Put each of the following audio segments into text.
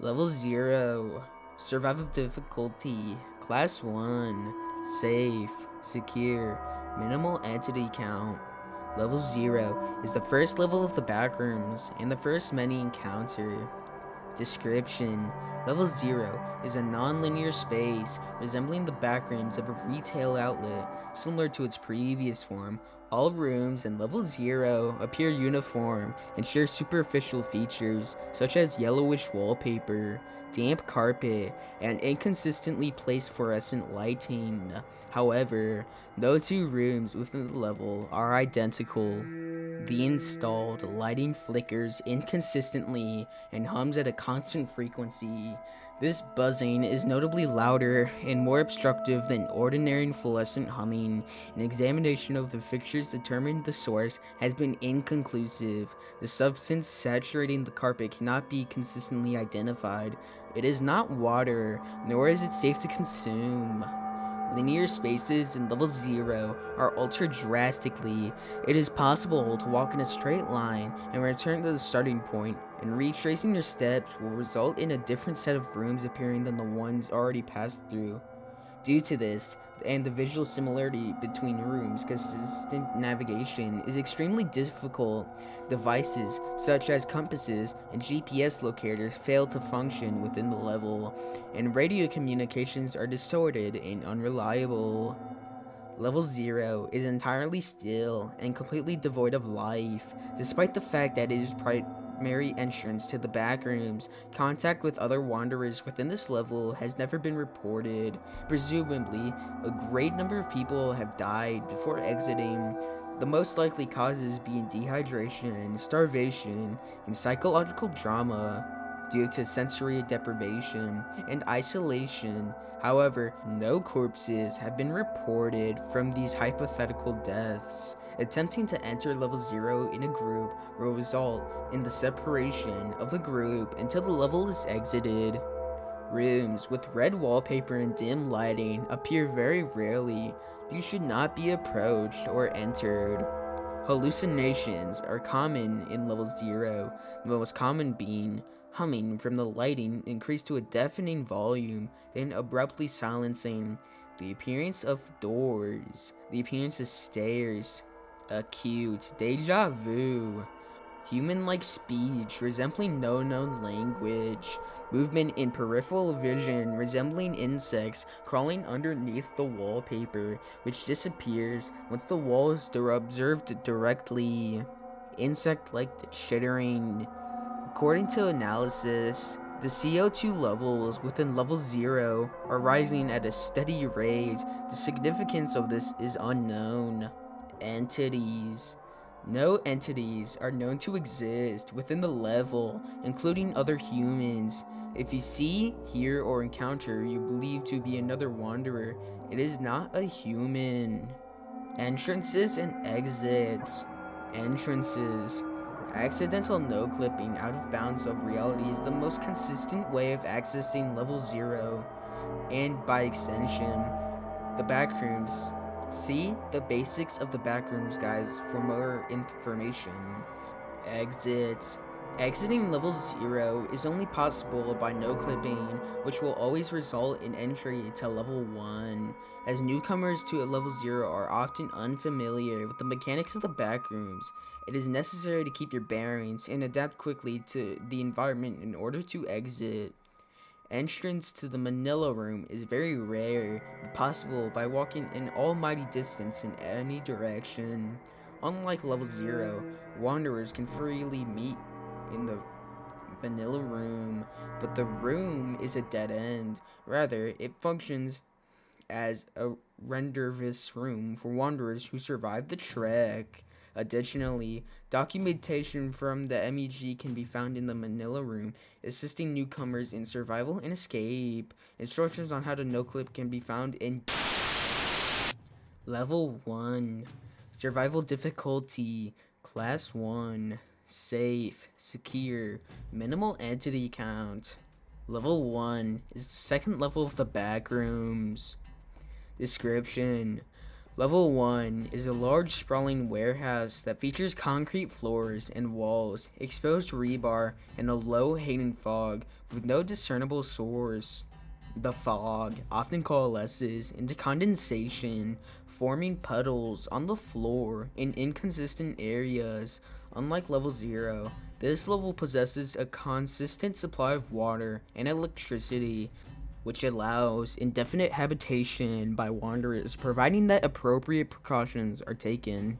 Level 0. Survival difficulty. Class 1. Safe. Secure. Minimal entity count. Level 0 is the first level of the backrooms and the first many encounter. Description: Level 0 is a non-linear space resembling the backrooms of a retail outlet, similar to its previous form. All rooms in Level 0 appear uniform and share superficial features such as yellowish wallpaper, damp carpet, and inconsistently placed fluorescent lighting. However, no two rooms within the level are identical. The installed lighting flickers inconsistently and hums at a constant frequency. This buzzing is notably louder and more obstructive than ordinary fluorescent humming. An examination of the fixtures determined the source has been inconclusive. The substance saturating the carpet cannot be consistently identified. It is not water, nor is it safe to consume. Linear spaces in Level 0 are altered drastically. It is possible to walk in a straight line and return to the starting point, and retracing your steps will result in a different set of rooms appearing than the ones already passed through. Due to this, and the visual similarity between rooms, consistent navigation is extremely difficult. Devices such as compasses and GPS locators fail to function within the level, and radio communications are distorted and unreliable. Level 0 is entirely still and completely devoid of life, despite the fact that it is primary entrance to the backrooms. Contact with other wanderers within this level has never been reported. Presumably, a great number of people have died before exiting. The most likely causes being dehydration, starvation, and psychological drama due to sensory deprivation and isolation. However, no corpses have been reported from these hypothetical deaths. Attempting to enter Level 0 in a group will result in the separation of the group until the level is exited. Rooms with red wallpaper and dim lighting appear very rarely. These should not be approached or entered. Hallucinations are common in Level 0, the most common being humming from the lighting increased to a deafening volume, then abruptly silencing. The appearance of doors, the appearance of stairs, acute deja vu, human-like speech resembling no known language, movement in peripheral vision resembling insects crawling underneath the wallpaper, which disappears once the wall is observed directly, insect-like chittering. According to analysis, the CO2 levels within Level 0 are rising at a steady rate. The significance of this is unknown. Entities. No entities are known to exist within the level, including other humans. If you see, hear, or encounter you believe to be another wanderer, it is not a human. Entrances and exits. Entrances. Accidental no-clipping out of bounds of reality is the most consistent way of accessing Level 0, and by extension, the backrooms. See the basics of the backrooms, guys, for more information. Exits. Exiting Level 0 is only possible by no-clipping, which will always result in entry to Level 1, as newcomers to a Level 0 are often unfamiliar with the mechanics of the backrooms. It is necessary to keep your bearings and adapt quickly to the environment in order to exit. Entrance to the Manila room is very rare, but possible by walking an almighty distance in any direction. Unlike Level 0, wanderers can freely meet in the vanilla room, but the room is a dead end. Rather, it functions as a rendezvous room for wanderers who survive the trek. Additionally, documentation from the MEG can be found in the Manila room, assisting newcomers in survival and escape. Instructions on how to no-clip can be found in Level 1. Survival difficulty. Class 1. Safe. Secure. Minimal entity count. Level 1 is the second level of the backrooms. Description: Level 1 is a large sprawling warehouse that features concrete floors and walls, exposed rebar, and a low hanging fog with no discernible source. The fog often coalesces into condensation, forming puddles on the floor in inconsistent areas. Unlike level 0, this level possesses a consistent supply of water and electricity, which allows indefinite habitation by wanderers, providing that appropriate precautions are taken.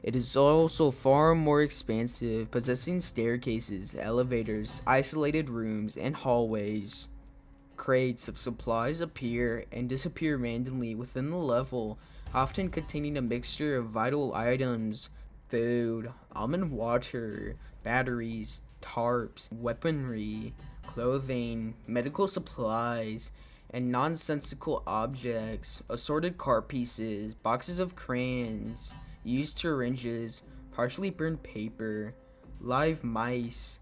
It is also far more expansive, possessing staircases, elevators, isolated rooms, and hallways. Crates of supplies appear and disappear randomly within the level, often containing a mixture of vital items, food, almond water, batteries, tarps, weaponry, clothing, medical supplies, and nonsensical objects, assorted cart pieces, boxes of crayons, used syringes, partially burned paper, live mice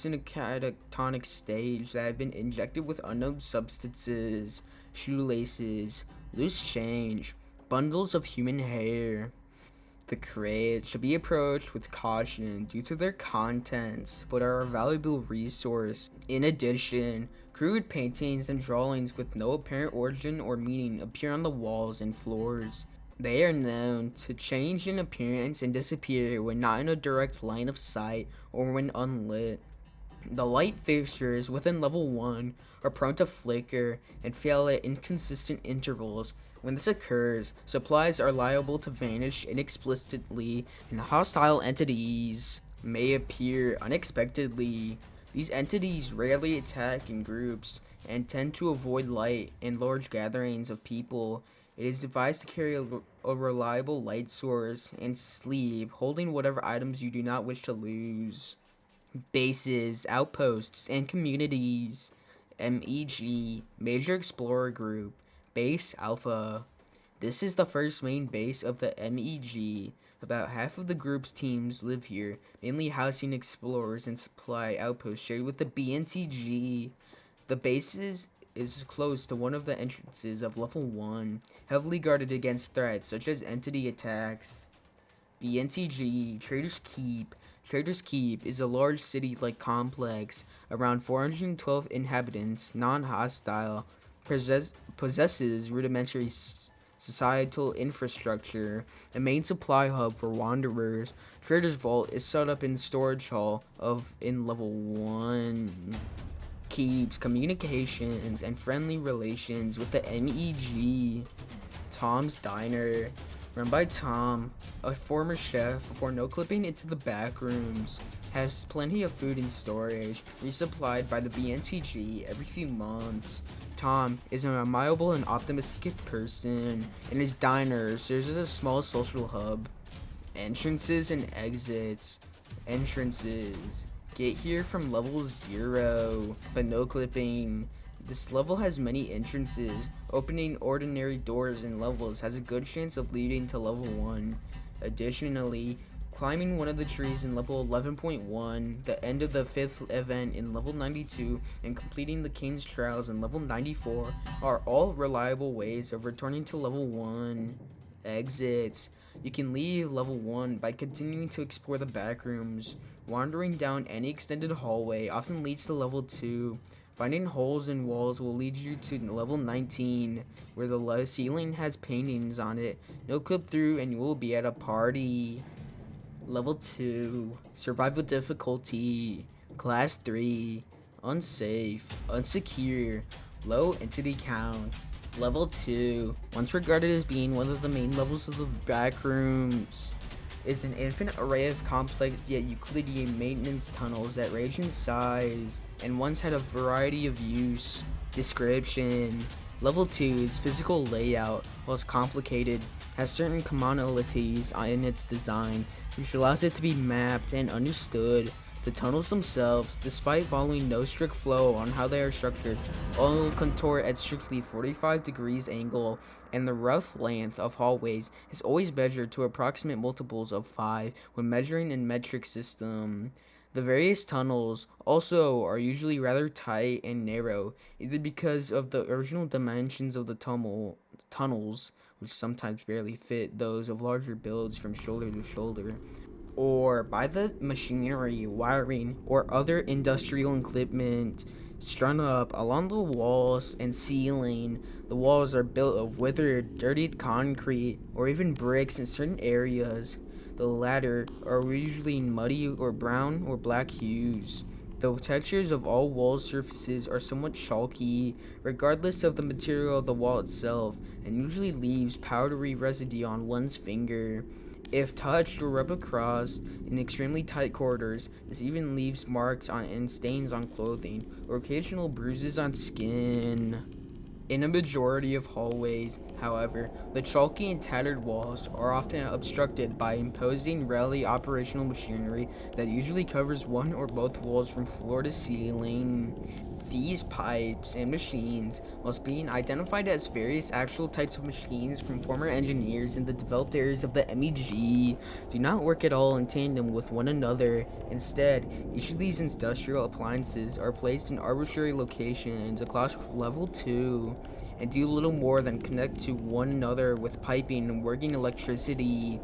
in a catatonic stage that have been injected with unknown substances, shoelaces, loose change, bundles of human hair. The crates should be approached with caution due to their contents, but are a valuable resource. In addition, crude paintings and drawings with no apparent origin or meaning appear on the walls and floors. They are known to change in appearance and disappear when not in a direct line of sight or when unlit. The light fixtures within level 1 are prone to flicker and fail at inconsistent intervals. When this occurs, supplies are liable to vanish inexplicably and hostile entities may appear unexpectedly. These entities rarely attack in groups and tend to avoid light and large gatherings of people. It is advised to carry a reliable light source and sleep, holding whatever items you do not wish to lose. Bases, outposts, and communities. MEG, Major Explorer Group, Base Alpha. This is the first main base of the MEG. About half of the group's teams live here, mainly housing explorers and supply outposts shared with the BNTG. The base is close to one of the entrances of level 1, heavily guarded against threats such as entity attacks. BNTG, Trader's Keep is a large city-like complex, around 412 inhabitants, non-hostile, possesses rudimentary societal infrastructure, a main supply hub for wanderers. Trader's Vault is set up in storage hall in level 1. Keeps communications and friendly relations with the MEG. Tom's Diner, run by Tom, a former chef before no-clipping into the backrooms, has plenty of food in storage, resupplied by the BNTG every few months. Tom is an amiable and optimistic person, and his diner serves as a small social hub. Entrances and exits. Entrances. Get here from level 0, but no clipping. This level has many entrances. Opening ordinary doors and levels has a good chance of leading to level 1. Additionally, climbing one of the trees in level 11.1, the end of the 5th event in level 92, and completing the King's Trials in level 94 are all reliable ways of returning to level 1. Exits. You can leave level 1 by continuing to explore the backrooms. Wandering down any extended hallway often leads to level 2. Finding holes in walls will lead you to level 19, where the ceiling has paintings on it. No clip through and you will be at a party. Level 2, Survival Difficulty, Class 3, Unsafe, Unsecure, Low Entity Count. Level 2, once regarded as being one of the main levels of the backrooms, is an infinite array of complex yet Euclidean maintenance tunnels that range in size and once had a variety of use. Description. Level 2's physical layout, whilst complicated, has certain commonalities in its design, which allows it to be mapped and understood. The tunnels themselves, despite following no strict flow on how they are structured, all contour at strictly 45 degrees angle, and the rough length of hallways is always measured to approximate multiples of 5 when measuring in metric system. The various tunnels also are usually rather tight and narrow, either because of the original dimensions of the tunnels, which sometimes barely fit those of larger builds from shoulder to shoulder, or by the machinery, wiring, or other industrial equipment strung up along the walls and ceiling. The walls are built of withered, dirtied concrete, or even bricks in certain areas. The latter are usually muddy or brown or black hues. The textures of all wall surfaces are somewhat chalky, regardless of the material of the wall itself, and usually leaves powdery residue on one's finger. If touched or rubbed across in extremely tight corridors, this even leaves marks on and stains on clothing, or occasional bruises on skin. In a majority of hallways, however, the chalky and tattered walls are often obstructed by imposing, rarely operational machinery that usually covers one or both walls from floor to ceiling. These pipes and machines, whilst being identified as various actual types of machines from former engineers in the developed areas of the MEG, do not work at all in tandem with one another. Instead, each of these industrial appliances are placed in arbitrary locations across level 2 and do little more than connect to one another with piping and working electricity.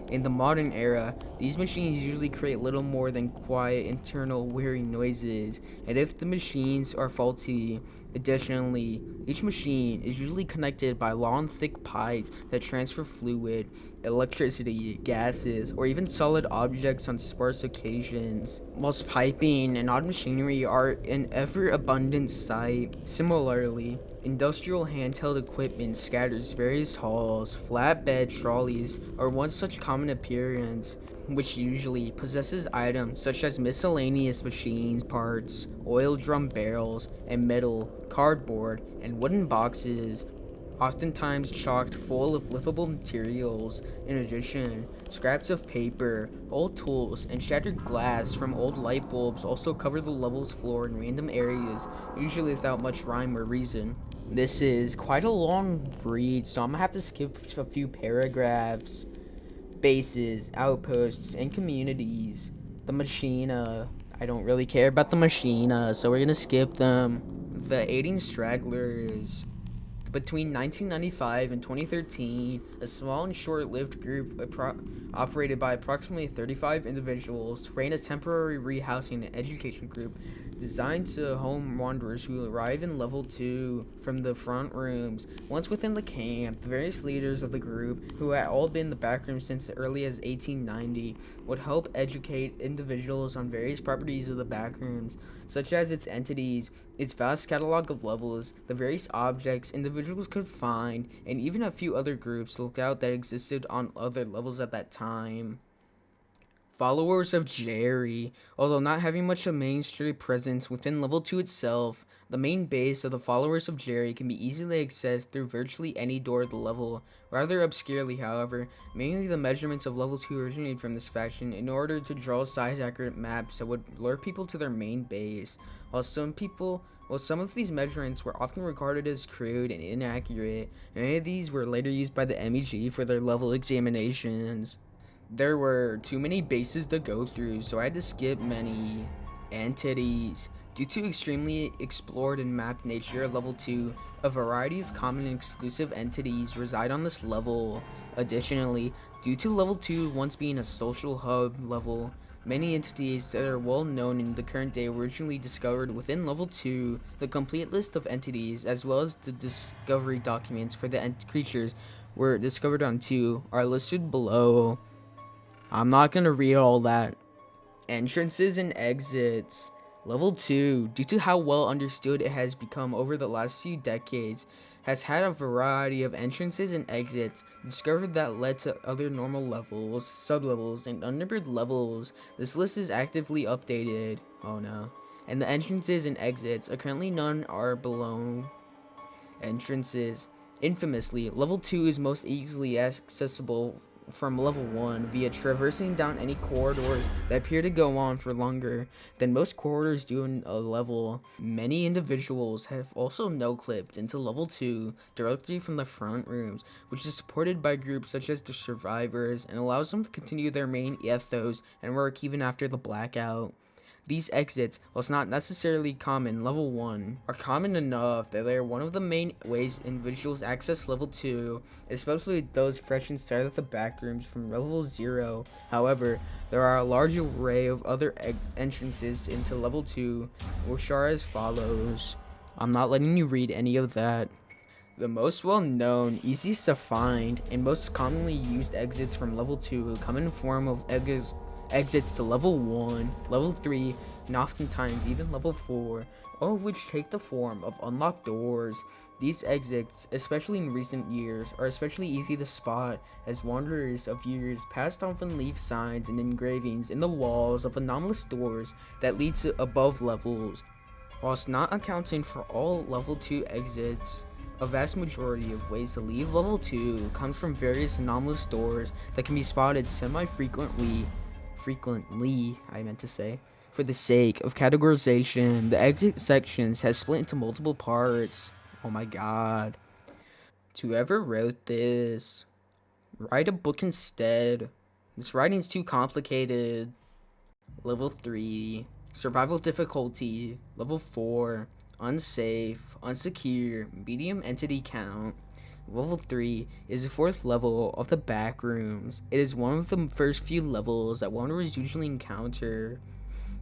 In the modern era, these machines usually create little more than quiet internal whirring noises, and if the machines are faulty, additionally, each machine is usually connected by long, thick pipes that transfer fluid, electricity, gases, or even solid objects on sparse occasions. Whilst piping and odd machinery are an ever-abundant sight, similarly, industrial handheld equipment scatters various halls. Flatbed trolleys are one such common appearance, which usually possesses items such as miscellaneous machines parts, oil drum barrels, and metal, cardboard, and wooden boxes, oftentimes chocked full of livable materials. In addition, scraps of paper, old tools, and shattered glass from old light bulbs also cover the level's floor in random areas, usually without much rhyme or reason. This is quite a long read, so I'm gonna have to skip a few paragraphs. Bases, outposts, and communities. The machina. I don't really care about the machina, so we're gonna skip them. The aiding stragglers. Between 1995 and 2013, a small and short-lived group operated by approximately 35 individuals ran a temporary rehousing and education group designed to home wanderers who arrive in level 2 from the front rooms. Once within the camp, the various leaders of the group, who had all been in the backrooms since as early as 1890, would help educate individuals on various properties of the backrooms, such as its entities, its vast catalog of levels, the various objects individuals could find, and even a few other groups look out that existed on other levels at that time. Followers of Jerry. Although not having much of a mainstream presence within level 2 itself, the main base of the followers of Jerry can be easily accessed through virtually any door of the level. Rather obscurely, however, mainly the measurements of level 2 originated from this faction in order to draw size-accurate maps that would lure people to their main base. While some of these measurements were often regarded as crude and inaccurate, many of these were later used by the MEG for their level examinations. There were too many bases to go through, so I had to skip many. Entities. Due to extremely explored and mapped nature of level 2, a variety of common and exclusive entities reside on this level. Additionally, due to level 2 once being a social hub level, many entities that are well known in the current day were originally discovered within level 2. The complete list of entities, as well as the discovery documents for the creatures were discovered on 2, are listed below. I'm not going to read all that. Entrances and exits. Level 2, due to how well understood it has become over the last few decades, has had a variety of entrances and exits discovered that led to other normal levels, sublevels, and unnumbered levels. This list is actively updated. Oh no. And the entrances and exits are currently none are below. Entrances. Infamously, level 2 is most easily accessible from level 1 via traversing down any corridors that appear to go on for longer than most corridors do in a level. Many individuals have also no-clipped into level 2 directly from the front rooms, which is supported by groups such as the Survivors and allows them to continue their main ethos and work even after the blackout. These exits, whilst not necessarily common in level 1, are common enough that they are one of the main ways individuals access level 2, especially those fresh inside of the backrooms from level 0. However, there are a large array of other entrances into level 2, which are as follows. I'm not letting you read any of that. The most well-known, easiest to find, and most commonly used exits from level 2 come in the form of exits to level 1, level 3, and oftentimes even level 4, all of which take the form of unlocked doors. These exits, especially in recent years, are especially easy to spot as wanderers of years past often leave signs and engravings in the walls of anomalous doors that lead to above levels. Whilst not accounting for all level 2 exits, a vast majority of ways to leave level 2 comes from various anomalous doors that can be spotted semi-frequently, for the sake of categorization, the exit sections has split into multiple parts. Oh my god. To whoever wrote this, write a book instead. This writing's too complicated. Level 3, survival difficulty. Level 4, unsafe, unsecure, medium entity count. Level 3 is the 4th level of the backrooms. It is one of the first few levels that wanderers usually encounter.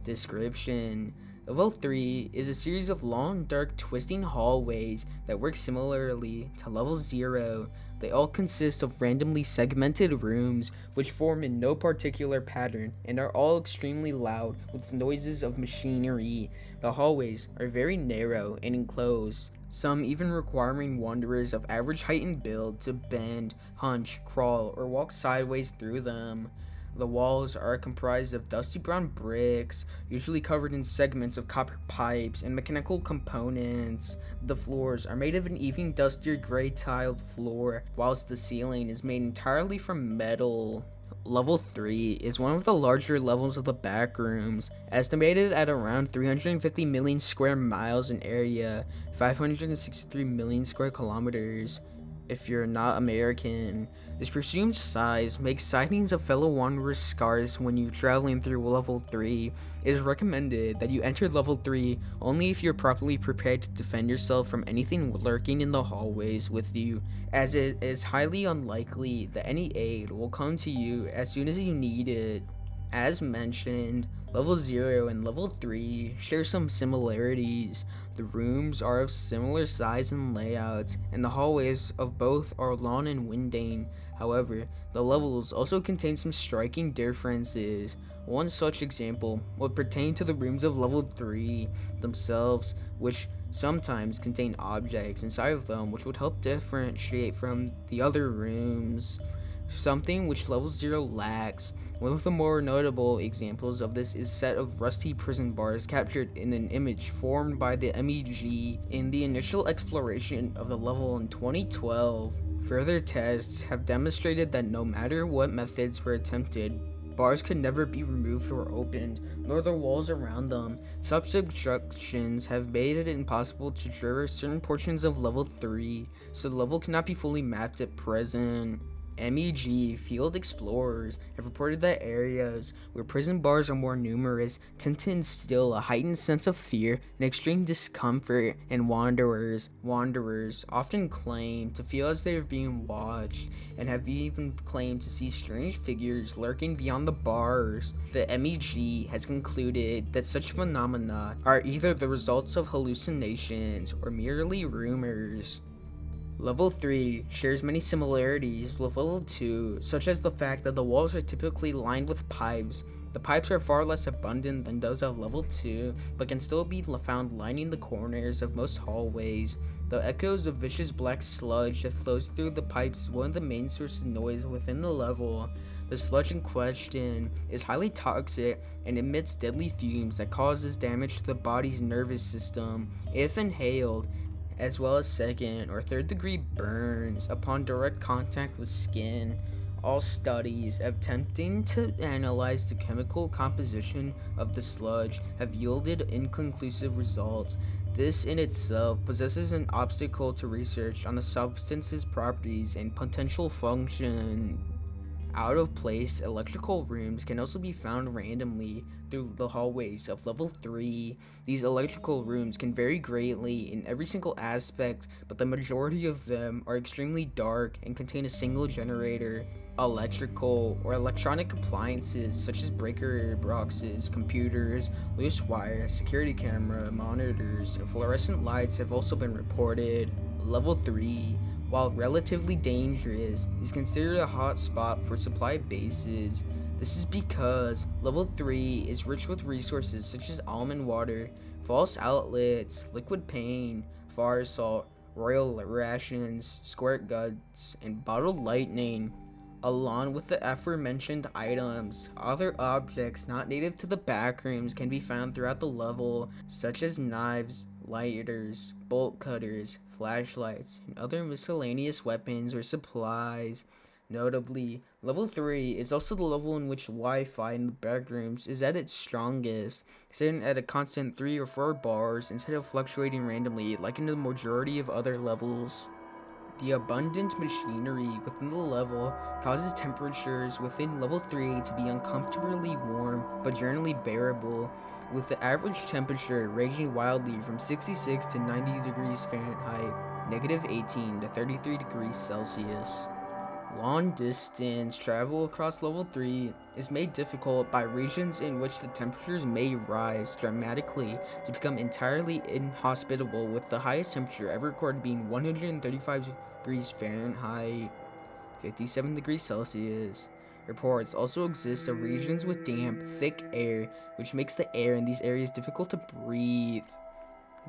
Description: Level 3 is a series of long, dark, twisting hallways that work similarly to Level 0. They all consist of randomly segmented rooms which form in no particular pattern and are all extremely loud with noises of machinery. The hallways are very narrow and enclosed, some even requiring wanderers of average height and build to bend, hunch, crawl, or walk sideways through them. The walls are comprised of dusty brown bricks, usually covered in segments of copper pipes and mechanical components. The floors are made of an even dustier gray tiled floor, whilst the ceiling is made entirely from metal. Level 3 is one of the larger levels of the backrooms, estimated at around 350 million square miles in area, 563 million square kilometers. If you're not American, this presumed size makes sightings of fellow wanderers scarce when you're traveling through level 3. It is recommended that you enter level 3 only if you're properly prepared to defend yourself from anything lurking in the hallways with you, as it is highly unlikely that any aid will come to you as soon as you need it. As mentioned, level 0 and level 3 share some similarities. The rooms are of similar size and layouts, and the hallways of both are long and winding. However, the levels also contain some striking differences. One such example would pertain to the rooms of level 3 themselves, which sometimes contain objects inside of them which would help differentiate from the other rooms, something which level 0 lacks. One of the more notable examples of this is a set of rusty prison bars captured in an image formed by the MEG in the initial exploration of the level in 2012. Further tests have demonstrated that no matter what methods were attempted, bars could never be removed or opened, nor the walls around them. Such obstructions have made it impossible to traverse certain portions of level 3, so the level cannot be fully mapped at present. MEG field explorers have reported that areas where prison bars are more numerous tend to instill a heightened sense of fear and extreme discomfort in wanderers. Wanderers often claim to feel as they are being watched, and have even claimed to see strange figures lurking beyond the bars. The MEG has concluded that such phenomena are either the results of hallucinations or merely rumors. Level 3 shares many similarities with Level 2, such as the fact that the walls are typically lined with pipes. The pipes are far less abundant than those of Level 2, but can still be found lining the corners of most hallways. The echoes of vicious black sludge that flows through the pipes is one of the main sources of noise within the level. The sludge in question is highly toxic and emits deadly fumes that causes damage to the body's nervous system if inhaled, as well as second or third degree burns upon direct contact with skin. All studies attempting to analyze the chemical composition of the sludge have yielded inconclusive results. This in itself possesses an obstacle to research on the substance's properties and potential function. Out of place electrical rooms can also be found randomly through the hallways of level 3. These electrical rooms can vary greatly in every single aspect, but the majority of them are extremely dark and contain a single generator. Electrical or electronic appliances such as breaker boxes, computers, loose wire, security camera, monitors, and fluorescent lights have also been reported. Level 3, while relatively dangerous, is considered a hot spot for supply bases. This is because Level 3 is rich with resources such as almond water, false outlets, liquid pain, fire salt, royal rations, squirt guts, and bottled lightning. Along with the aforementioned items, other objects not native to the backrooms can be found throughout the level, such as knives, lighters, bolt cutters, flashlights, and other miscellaneous weapons or supplies. Notably, level 3 is also the level in which Wi-Fi in the backrooms is at its strongest, sitting at a constant 3 or 4 bars instead of fluctuating randomly like in the majority of other levels. The abundant machinery within the level causes temperatures within level 3 to be uncomfortably warm but generally bearable, with the average temperature ranging wildly from 66 to 90 degrees Fahrenheit, negative 18 to 33 degrees Celsius. Long distance travel across level 3 is made difficult by regions in which the temperatures may rise dramatically to become entirely inhospitable, with the highest temperature ever recorded being 135 degrees Fahrenheit, 57 degrees Celsius. Reports also exist of regions with damp, thick air, which makes the air in these areas difficult to breathe.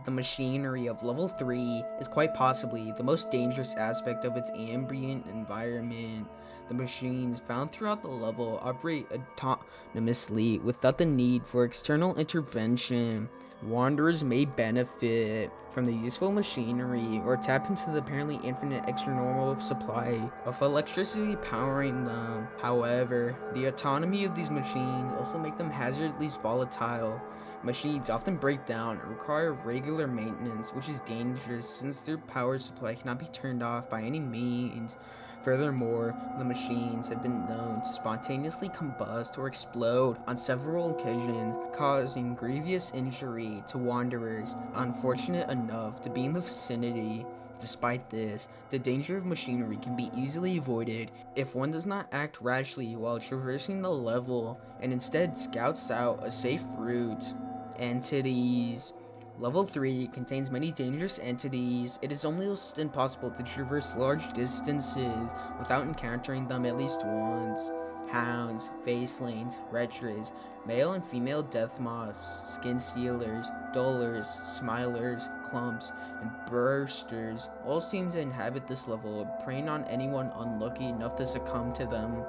The machinery of level 3 is quite possibly the most dangerous aspect of its ambient environment. The machines found throughout the level operate autonomously without the need for external intervention. Wanderers may benefit from the useful machinery or tap into the apparently infinite extranormal supply of electricity powering them. However, the autonomy of these machines also make them hazardly volatile. Machines often break down and require regular maintenance, which is dangerous since their power supply cannot be turned off by any means. Furthermore, the machines have been known to spontaneously combust or explode on several occasions, causing grievous injury to wanderers unfortunate enough to be in the vicinity. Despite this, the danger of machinery can be easily avoided if one does not act rashly while traversing the level and instead scouts out a safe route. Entities. Level 3 contains many dangerous entities. It is almost impossible to traverse large distances without encountering them at least once. Hounds, facelings, retras, male and female death moths, skin stealers, dullers, smilers, clumps, and bursters all seem to inhabit this level, preying on anyone unlucky enough to succumb to them.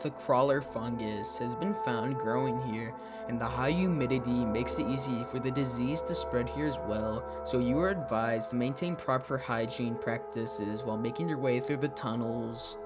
The crawler fungus has been found growing here, and the high humidity makes it easy for the disease to spread here as well, so you are advised to maintain proper hygiene practices while making your way through the tunnels.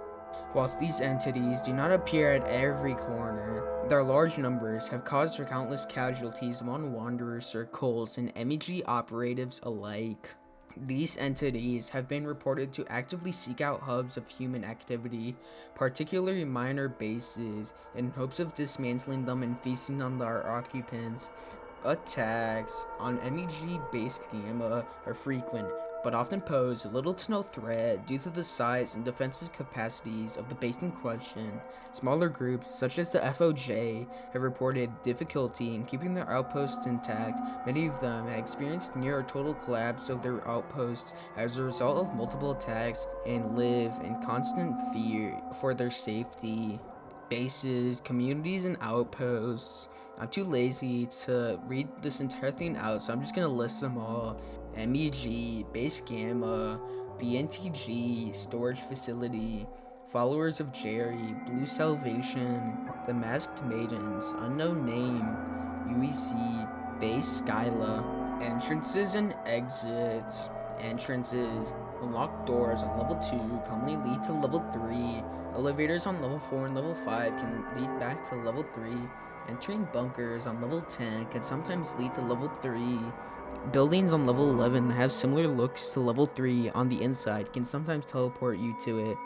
Whilst these entities do not appear at every corner, their large numbers have caused countless casualties among wanderer circles and MEG operatives alike. These entities have been reported to actively seek out hubs of human activity, particularly minor bases, in hopes of dismantling them and feasting on their occupants. Attacks on MEG-based gamma are frequent, but often pose little to no threat due to the size and defensive capacities of the base in question. Smaller groups, such as the FOJ, have reported difficulty in keeping their outposts intact. Many of them have experienced near or total collapse of their outposts as a result of multiple attacks and live in constant fear for their safety. Bases, communities, and outposts. I'm too lazy to read this entire thing out, so I'm just gonna list them all. MEG, Base Gamma, BNTG, Storage Facility, Followers of Jerry, Blue Salvation, The Masked Maidens, Unknown Name, UEC, Base Skyla. Entrances and exits. Entrances. Unlocked doors on level 2 commonly lead to level 3. Elevators on level 4 and level 5 can lead back to level 3. Entering bunkers on level 10 can sometimes lead to level 3. Buildings on level 11 that have similar looks to level 3 on the inside can sometimes teleport you to it.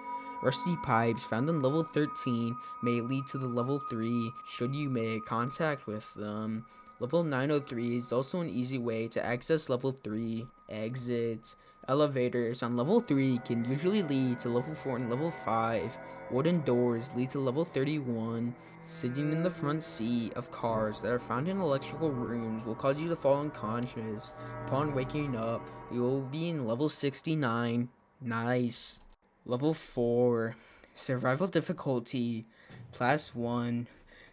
Rusty pipes found in level 13 may lead to the level 3 should you make contact with them. Level 903 is also an easy way to access level 3. Exits. Elevators on level 3 can usually lead to level 4 and level 5. Wooden doors lead to level 31. Sitting in the front seat of cars that are found in electrical rooms will cause you to fall unconscious. Upon waking up, you will be in level 69. Nice. Level 4. Survival difficulty. Class 1.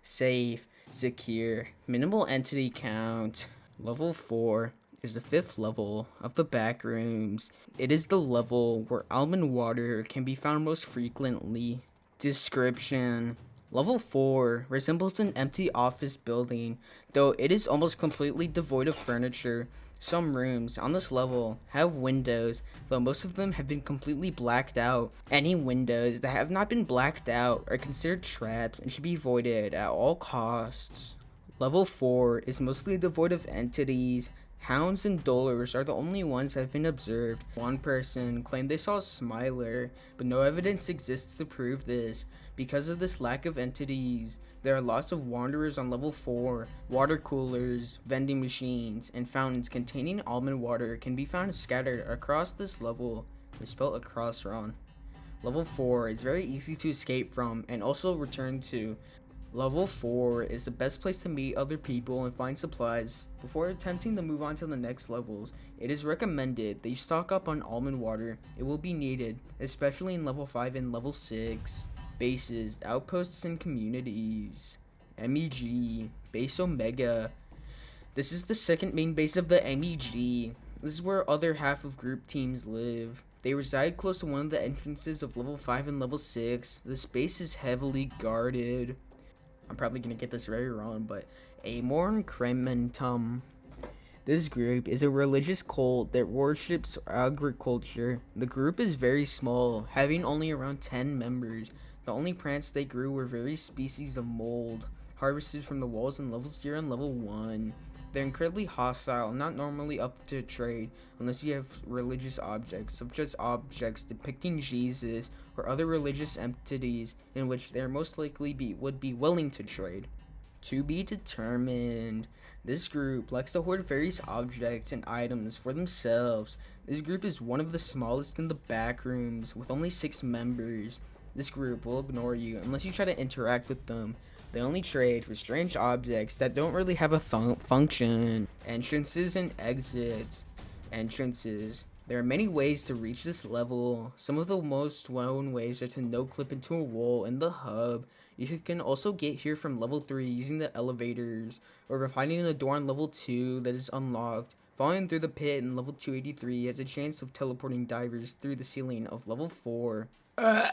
Safe. Secure. Minimal entity count. Level 4 is the 5th level of the backrooms. It is the level where almond water can be found most frequently. Description. Level 4 resembles an empty office building, though it is almost completely devoid of furniture. Some rooms on this level have windows, though most of them have been completely blacked out. Any windows that have not been blacked out are considered traps and should be avoided at all costs. Level 4 is mostly devoid of entities. Hounds and dolors are the only ones that have been observed. One person claimed they saw a smiler, but no evidence exists to prove this. Because of this lack of entities, there are lots of wanderers on level 4. Water coolers, vending machines, and fountains containing almond water can be found scattered across this level. It's spelled across wrong. Level 4 is very easy to escape from and also return to. Level 4 is the best place to meet other people and find supplies. Before attempting to move on to the next levels, it is recommended that you stock up on almond water. It will be needed, especially in level 5 and level 6. Bases, outposts, and communities. MEG, Base Omega. This is the second main base of the MEG. This is where other half of group teams live. They reside close to one of the entrances of level 5 and level 6. This base is heavily guarded. I'm probably going to get this very wrong, but Amor Incrementum. This group is a religious cult that worships agriculture. The group is very small, having only around 10 members. The only plants they grew were various species of mold, harvested from the walls in level 0 and level 1. They're incredibly hostile, not normally up to trade unless you have religious objects, such as objects depicting Jesus or other religious entities in which they most likely would be willing to trade. To be determined. This group likes to hoard various objects and items for themselves. This group is one of the smallest in the backrooms, with only 6 members. This group will ignore you unless you try to interact with them. They only trade for strange objects that don't really have a function. Entrances and exits. Entrances. There are many ways to reach this level. Some of the most known ways are to no-clip into a wall in the hub. You can also get here from level 3 using the elevators, or by finding a door on level 2 that is unlocked. Falling through the pit in level 283 has a chance of teleporting divers through the ceiling of level 4.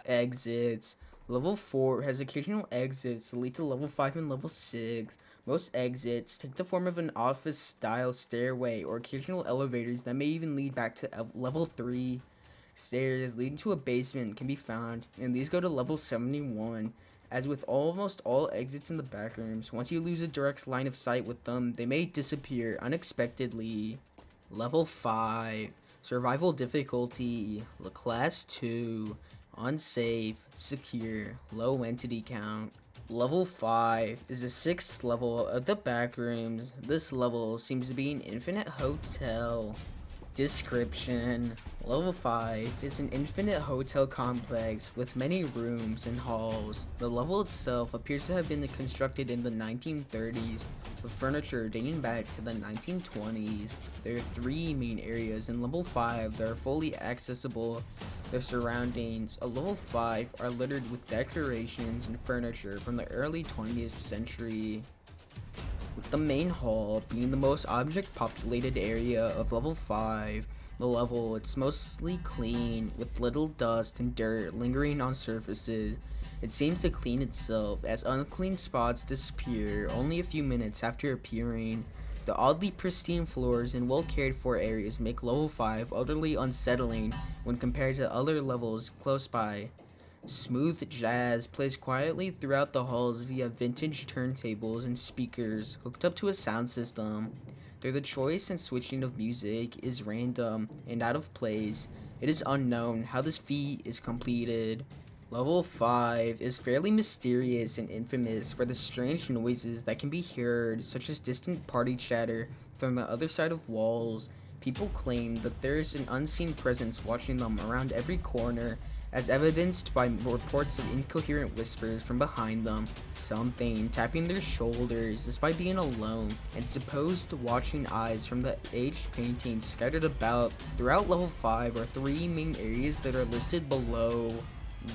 Exits. Level 4 has occasional exits that lead to level 5 and level 6. Most exits take the form of an office-style stairway or occasional elevators that may even lead back to level 3. Stairs leading to a basement can be found, and these go to level 71. As with almost all exits in the backrooms, once you lose a direct line of sight with them, they may disappear unexpectedly. Level 5. Survival difficulty. Class 2. Unsafe, secure, low entity count. Level 5 is the 6th level of the backrooms. This level seems to be an infinite hotel. Description. Level 5 is an infinite hotel complex with many rooms and halls. The level itself appears to have been constructed in the 1930s, with furniture dating back to the 1920s. There are 3 main areas in level 5 that are fully accessible. Their surroundings of level 5 are littered with decorations and furniture from the early 20th century, with the main hall being the most object-populated area of level 5. The level, it's mostly clean, with little dust and dirt lingering on surfaces. It seems to clean itself, as unclean spots disappear only a few minutes after appearing. The oddly pristine floors and well-cared-for areas make level 5 utterly unsettling when compared to other levels close by. Smooth jazz plays quietly throughout the halls via vintage turntables and speakers hooked up to a sound system. Though the choice and switching of music is random and out of place, it is unknown how this feat is completed. Level 5 is fairly mysterious and infamous for the strange noises that can be heard, such as distant party chatter from the other side of walls. People claim that there is an unseen presence watching them around every corner, as evidenced by reports of incoherent whispers from behind them, something tapping their shoulders despite being alone, and supposed watching eyes from the aged paintings scattered about throughout level 5 are three main areas that are listed below.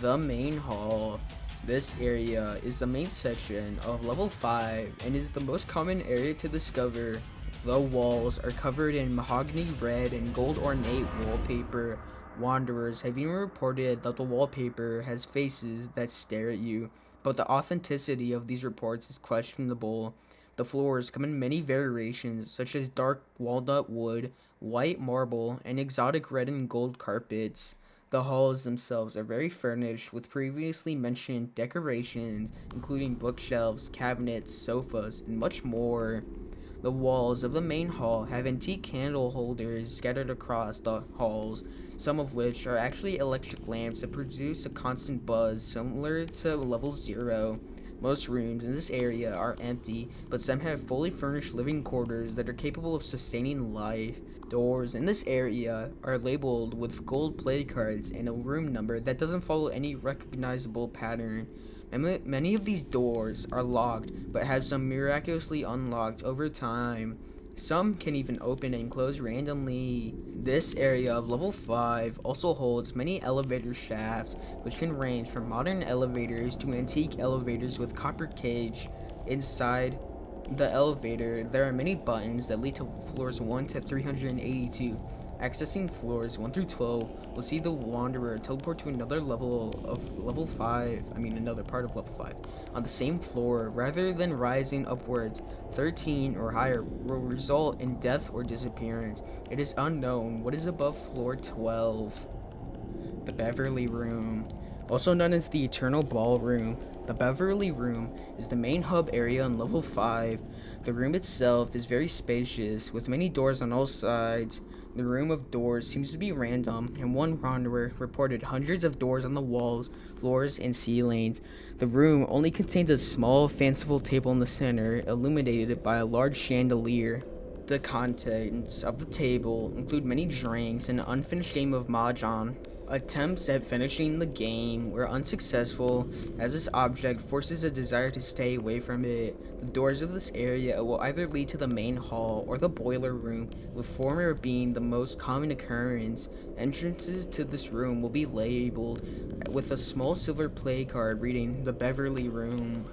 The main hall. This area is the main section of level 5 and is the most common area to discover. The walls are covered in mahogany red and gold ornate wallpaper. Wanderers have even reported that the wallpaper has faces that stare at you, but the authenticity of these reports is questionable. The floors come in many variations, such as dark walnut wood, white marble, and exotic red and gold carpets. The halls themselves are very furnished with previously mentioned decorations, including bookshelves, cabinets, sofas, and much more. The walls of the main hall have antique candle holders scattered across the halls, some of which are actually electric lamps that produce a constant buzz similar to level 0. Most rooms in this area are empty, but some have fully furnished living quarters that are capable of sustaining life. Doors in this area are labeled with gold play cards and a room number that doesn't follow any recognizable pattern. Many of these doors are locked, but have some miraculously unlocked over time. Some can even open and close randomly. This area of level 5 also holds many elevator shafts, which can range from modern elevators to antique elevators with copper cage. Inside the elevator, there are many buttons that lead to floors 1 to 382. Accessing floors 1 through 12 will see the wanderer teleport to another another part of level 5 on the same floor. Rather than rising upwards, 13 or higher will result in death or disappearance. It is unknown what is above floor 12. The Beverly Room, also known as the Eternal Ballroom. The Beverly Room is the main hub area on level 5. The room itself is very spacious, with many doors on all sides. The room of doors seems to be random, and one wanderer reported hundreds of doors on the walls, floors, and ceilings. The room only contains a small, fanciful table in the center, illuminated by a large chandelier. The contents of the table include many drinks and an unfinished game of mahjong. Attempts at finishing the game were unsuccessful, as this object forces a desire to stay away from it. The doors of this area will either lead to the main hall or the boiler room, with former being the most common occurrence. Entrances to this room will be labeled with a small silver play card reading "The Beverly Room."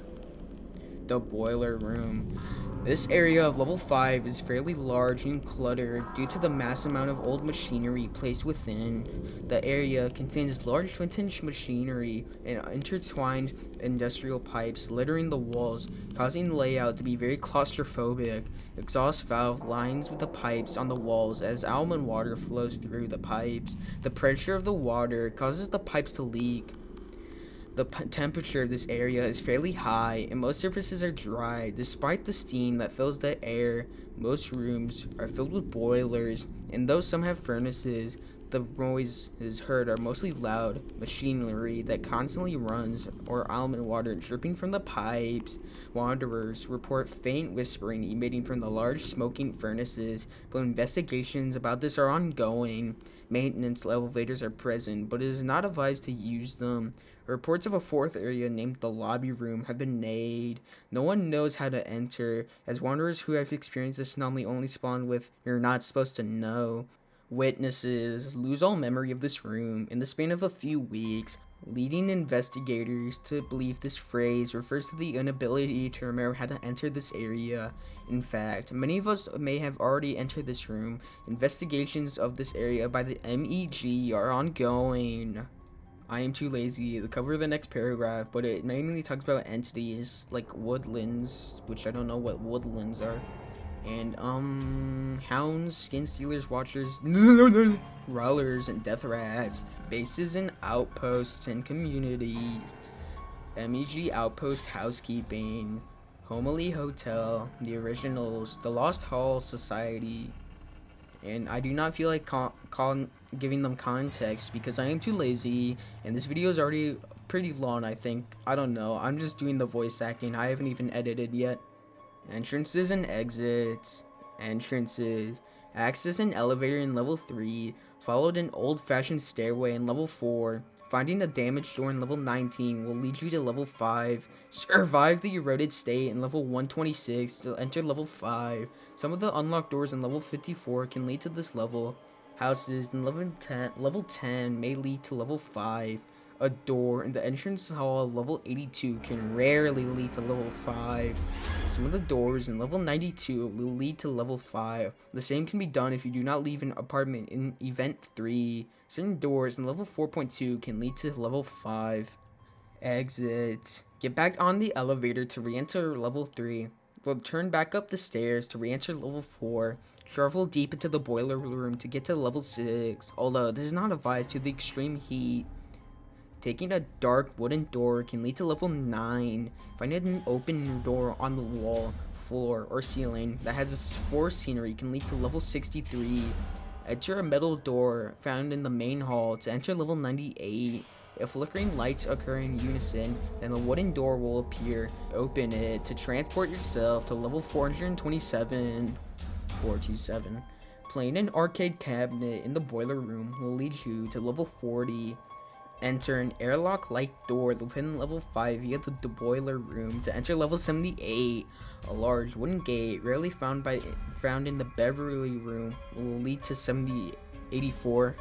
The boiler room. This area of level 5 is fairly large and cluttered due to the mass amount of old machinery placed within. The area contains large vintage machinery and intertwined industrial pipes littering the walls, causing the layout to be very claustrophobic. Exhaust valve lines with the pipes on the walls as almond water flows through the pipes. The pressure of the water causes the pipes to leak. The temperature of this area is fairly high, and most surfaces are dry. Despite the steam that fills the air, most rooms are filled with boilers, and though some have furnaces, the noises heard are mostly loud machinery that constantly runs or almond water dripping from the pipes. Wanderers report faint whispering emitting from the large smoking furnaces, but investigations about this are ongoing. Maintenance elevators are present, but it is not advised to use them. Reports of a fourth area named the lobby room have been made. No one knows how to enter, as wanderers who have experienced this anomaly only spawn with "you're not supposed to know." Witnesses lose all memory of this room in the span of a few weeks, leading investigators to believe this phrase refers to the inability to remember how to enter this area. In fact, many of us may have already entered this room. Investigations of this area by the MEG are ongoing. I am too lazy to cover the next paragraph, but it mainly talks about entities like woodlands, which I don't know what woodlands are, and hounds, skin stealers, watchers, rollers, and death rats, bases and outposts and communities, MEG outpost housekeeping, Homily Hotel, the originals, the Lost Hall Society. And I do not feel like giving them context because I am too lazy, and this video is already pretty long, I think. I don't know. I'm just doing the voice acting. I haven't even edited yet. Entrances and exits. Entrances. Access an elevator in level 3. Followed an old-fashioned stairway in level 4. Finding a damaged door in level 19 will lead you to level 5. Survive the eroded state in level 126 to enter level 5. Some of the unlocked doors in level 54 can lead to this level. Houses in level 10 may lead to level 5. A door in the entrance hall of level 82 can rarely lead to level 5. Some of the doors in level 92 will lead to level 5. The same can be done if you do not leave an apartment in event 3. Certain doors in level 4.2 can lead to level 5. Exit. Get back on the elevator to re-enter level 3. We'll turn back up the stairs to re-enter level 4. Travel deep into the boiler room to get to level 6, although this is not advised due to the extreme heat. Taking a dark wooden door can lead to level 9. Finding an open door on the wall, floor, or ceiling that has a forest scenery can lead to level 63. Enter a metal door found in the main hall to enter level 98. If flickering lights occur in unison, then a wooden door will appear. Open it to transport yourself to level 427. 427. Playing an arcade cabinet in the boiler room will lead you to level 40. Enter an airlock-like door within level 5 via the boiler room to enter level 78. A large wooden gate, rarely found in the Beverly room, will lead to 84.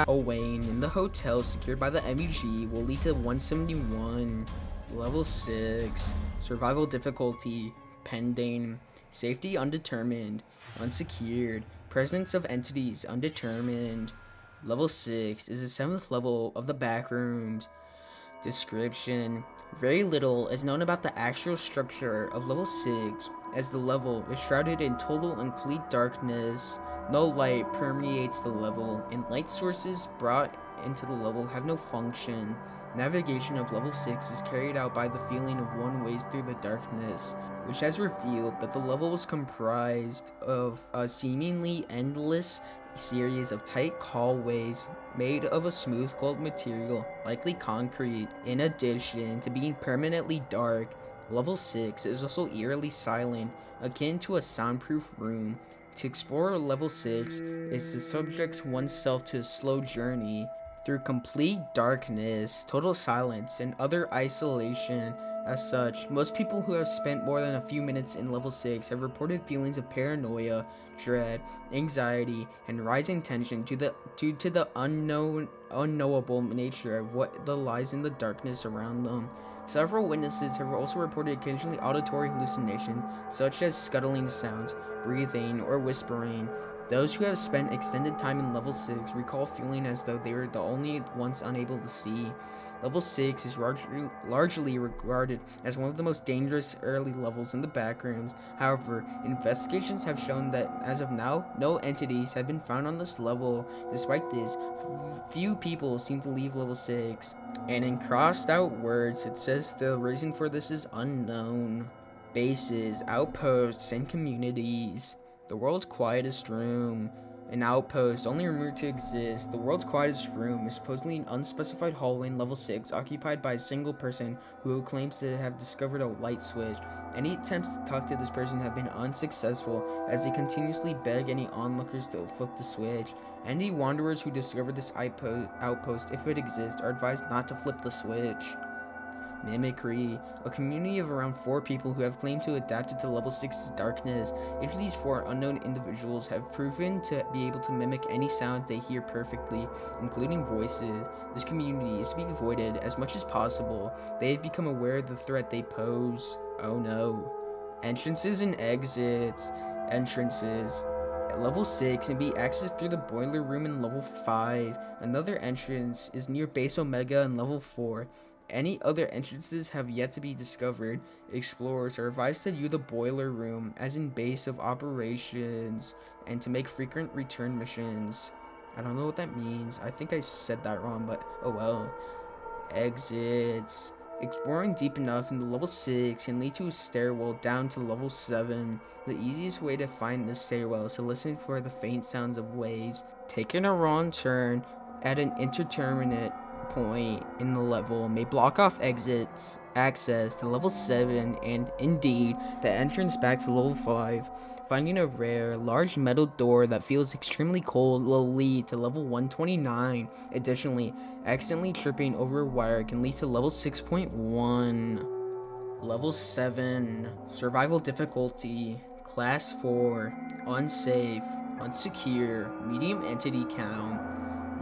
Wayne in the hotel secured by the MEG will lead to 171. Level 6. Survival difficulty pending. Safety undetermined. Unsecured. Presence of entities undetermined. Level 6 is the 7th level of the backrooms. Description. Very little is known about the actual structure of level 6, as the level is shrouded in total and complete darkness. No light permeates the level, and light sources brought into the level have no function. Navigation of level 6 is carried out by the feeling of one ways through the darkness, which has revealed that the level was comprised of a seemingly endless series of tight hallways made of a smooth gold material, likely concrete. In addition to being permanently dark, level 6 is also eerily silent, akin to a soundproof room. To explore level 6 is to subject oneself to a slow journey through complete darkness, total silence, and utter isolation. As such, most people who have spent more than a few minutes in level 6 have reported feelings of paranoia, dread, anxiety, and rising tension due to the unknowable nature of what lies in the darkness around them. Several witnesses have also reported occasionally auditory hallucinations, such as scuttling sounds, breathing, or whispering. Those who have spent extended time in level 6 recall feeling as though they were the only ones unable to see. Level 6 is largely regarded as one of the most dangerous early levels in the backrooms. However, investigations have shown that, as of now, no entities have been found on this level. Despite this, few people seem to leave level 6. And in crossed out words, it says the reason for this is unknown. Bases, outposts, and communities. The world's quietest room. An outpost only rumored to exist. The world's quietest room is supposedly an unspecified hallway in level 6 occupied by a single person who claims to have discovered a light switch. Any attempts to talk to this person have been unsuccessful, as they continuously beg any onlookers to flip the switch. Any wanderers who discover this outpost, if it exists, are advised not to flip the switch. Mimicry, a community of around 4 people who have claimed to have adapted to level 6's darkness. Each of these 4 unknown individuals have proven to be able to mimic any sound they hear perfectly, including voices. This community is to be avoided as much as possible. They have become aware of the threat they pose. Oh no. Entrances and exits. Entrances. At level 6 can be accessed through the boiler room in level 5. Another entrance is near base Omega in level 4. Any other entrances have yet to be discovered. Explorers are advised to view the boiler room as in base of operations and to make frequent return missions. I don't know what that means. I think I said that wrong, but oh well. Exits. Exploring deep enough into level 6 can lead to a stairwell down to level 7. The easiest way to find this stairwell is to listen for the faint sounds of waves. Taking a wrong turn at an indeterminate point in the level may block off access to level 7 and indeed the entrance back to level 5. Finding a rare, large metal door that feels extremely cold will lead to level 129. Additionally, accidentally tripping over a wire can lead to level 6.1. Level 7, Survival Difficulty, Class 4, Unsafe, Unsecure, Medium Entity Count.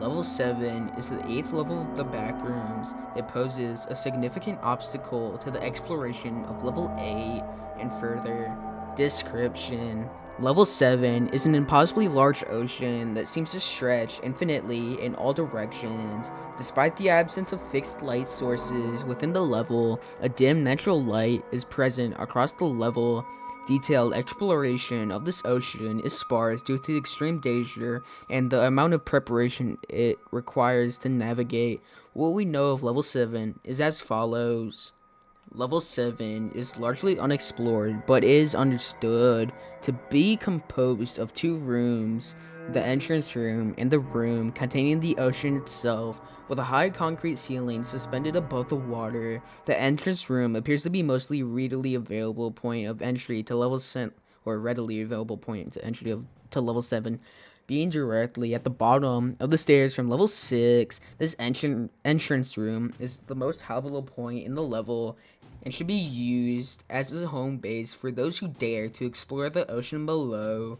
Level 7 is the 8th level of the backrooms. It poses a significant obstacle to the exploration of level 8 and further. Description: Level 7 is an impossibly large ocean that seems to stretch infinitely in all directions. Despite the absence of fixed light sources within the level, a dim natural light is present across the level. Detailed exploration of this ocean is sparse due to the extreme danger and the amount of preparation it requires to navigate. What we know of level 7 is as follows. Level 7 is largely unexplored, but is understood to be composed of 2 rooms, the entrance room and the room containing the ocean itself, with a high concrete ceiling suspended above the water. The entrance room appears to be mostly readily available point of entry to level 7, or readily available point to entry to level 7. Being directly at the bottom of the stairs from level 6, this entrance room is the most habitable point in the level and should be used as a home base for those who dare to explore the ocean below.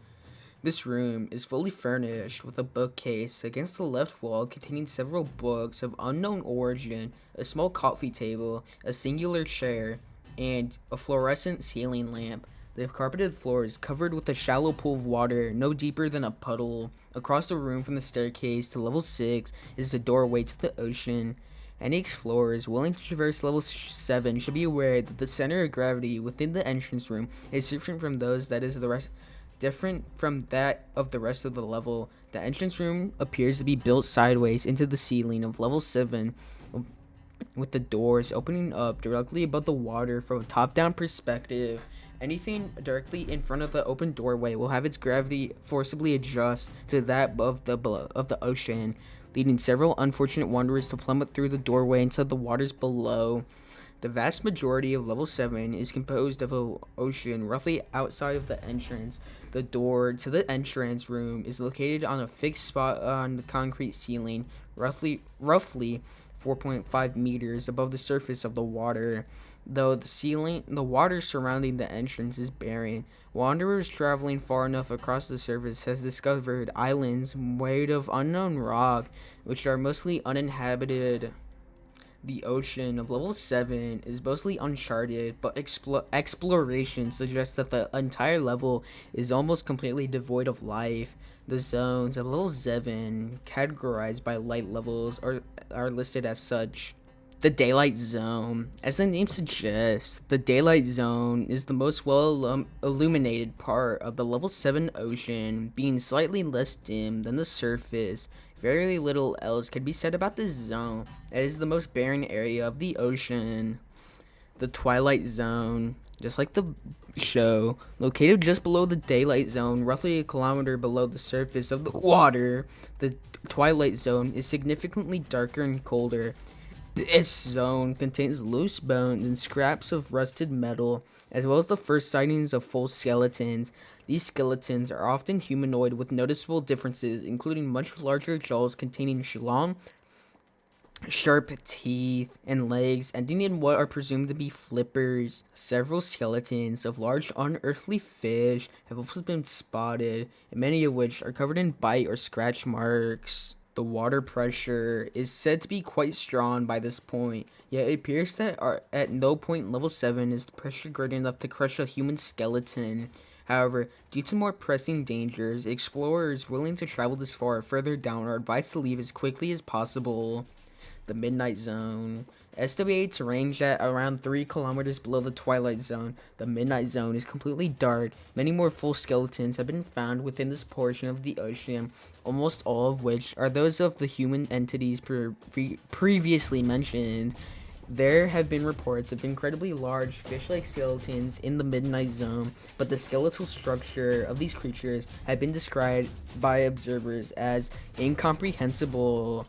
This room is fully furnished with a bookcase against the left wall containing several books of unknown origin, a small coffee table, a singular chair, and a fluorescent ceiling lamp. The carpeted floor is covered with a shallow pool of water, no deeper than a puddle. Across the room from the staircase to level 6 is a doorway to the ocean. Any explorers willing to traverse level 7 should be aware that the center of gravity within the entrance room is different from that of the rest of the level. The entrance room appears to be built sideways into the ceiling of level 7, with the doors opening up directly above the water from a top-down perspective. Anything directly in front of the open doorway will have its gravity forcibly adjust to that of the ocean, leading several unfortunate wanderers to plummet through the doorway into the waters below. The vast majority of level 7 is composed of an ocean roughly outside of the entrance. The door to the entrance room is located on a fixed spot on the concrete ceiling, roughly 4.5 meters above the surface of the water. Though the water surrounding the entrance is barren, wanderers traveling far enough across the surface has discovered islands made of unknown rock, which are mostly uninhabited. The ocean of level 7 is mostly uncharted, but exploration suggests that the entire level is almost completely devoid of life. The zones of level 7, categorized by light levels, are listed as such. The Daylight Zone. As the name suggests, the Daylight Zone is the most well illuminated part of the level 7 ocean, being slightly less dim than the surface. Very little else can be said about this zone. It is the most barren area of the ocean. The Twilight Zone. Just like the show, located just below the Daylight Zone, roughly a kilometer below the surface of the water, the Twilight Zone is significantly darker and colder. This zone contains loose bones and scraps of rusted metal, as well as the first sightings of full skeletons. These skeletons are often humanoid with noticeable differences, including much larger jaws containing long, sharp teeth and legs ending in what are presumed to be flippers. Several skeletons of large unearthly fish have also been spotted, many of which are covered in bite or scratch marks. The water pressure is said to be quite strong by this point, yet it appears that at no point in level 7 is the pressure great enough to crush a human skeleton. However, due to more pressing dangers, explorers willing to travel this far further down are advised to leave as quickly as possible. The Midnight Zone. Estimated to range at around 3 kilometers below the Twilight Zone, the Midnight Zone is completely dark. Many more full skeletons have been found within this portion of the ocean, almost all of which are those of the human entities previously mentioned. There have been reports of incredibly large fish-like skeletons in the Midnight Zone, but the skeletal structure of these creatures have been described by observers as incomprehensible.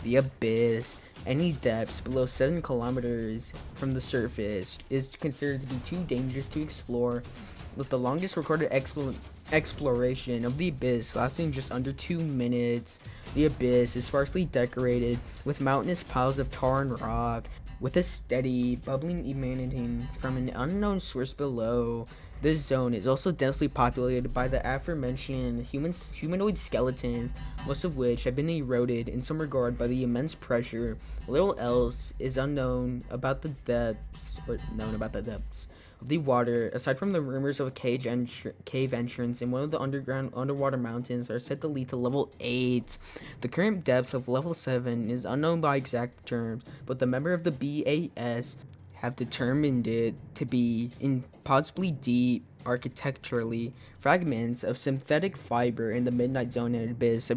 The Abyss. Any depths below 7 kilometers from the surface is considered to be too dangerous to explore, with the longest recorded exploration of the abyss lasting just under 2 minutes. The abyss is sparsely decorated with mountainous piles of tar and rock, with a steady, bubbling emanating from an unknown source below. This zone is also densely populated by the aforementioned humanoid skeletons, most of which have been eroded in some regard by the immense pressure. Little else is known about the depths of the water, aside from the rumors of a cave entrance in one of the underwater mountains are said to lead to level 8. The current depth of level 7 is unknown by exact terms, but the member of the BAS have determined it to be impossibly deep architecturally. Fragments of synthetic fiber in the midnight zone and abyss